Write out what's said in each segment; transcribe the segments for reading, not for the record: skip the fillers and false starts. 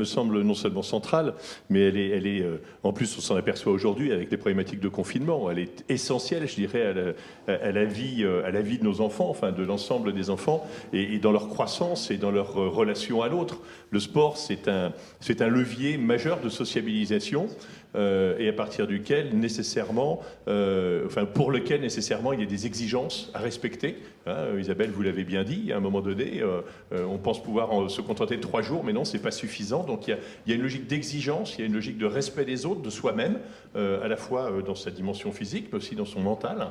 me semble non seulement centrale, mais en plus on s'en aperçoit aujourd'hui avec les problématiques de confinement, elle est essentielle, je dirais, à la vie de nos enfants, enfin de l'ensemble des enfants, et dans leur croissance et dans leur relation à l'autre. Le sport, c'est un levier majeur de sociabilisation, et à partir duquel nécessairement, pour lequel nécessairement il y a des exigences à respecter. Hein, Isabelle, vous l'avez bien dit, à un moment donné, on pense pouvoir se contenter de 3 jours, mais non, c'est pas suffisant. Donc il y a une logique d'exigence, il y a une logique de respect des autres, de soi-même, à la fois dans sa dimension physique, mais aussi dans son mental.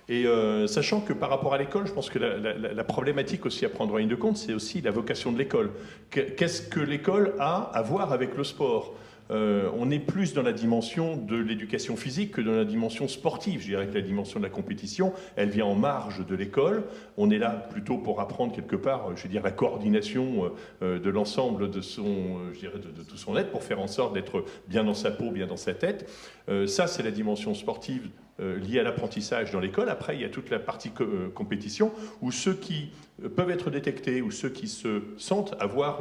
Et sachant que par rapport à l'école, je pense que la problématique aussi à prendre en ligne de compte, c'est aussi la vocation de l'école. Qu'est-ce que l'école a à voir avec le sport ? On est plus dans la dimension de l'éducation physique que dans la dimension sportive. Je dirais que la dimension de la compétition, elle vient en marge de l'école. On est là plutôt pour apprendre quelque part, je veux dire, la coordination de l'ensemble de tout son être, pour faire en sorte d'être bien dans sa peau, bien dans sa tête. Ça, c'est la dimension sportive liée à l'apprentissage dans l'école. Après, il y a toute la partie compétition, où ceux qui peuvent être détectés, ou ceux qui se sentent avoir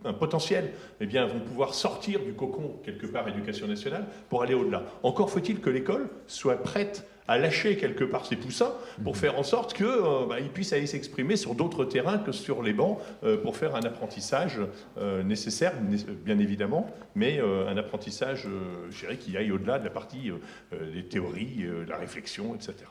un potentiel, eh bien, vont pouvoir sortir du cocon, quelque part, éducation nationale, pour aller au-delà. Encore faut-il que l'école soit prête à lâcher quelque part ses poussins pour faire en sorte qu'ils puissent aller s'exprimer sur d'autres terrains que sur les bancs pour faire un apprentissage nécessaire, bien évidemment, mais un apprentissage, je dirais, qui aille au-delà de la partie des théories, de la réflexion, etc.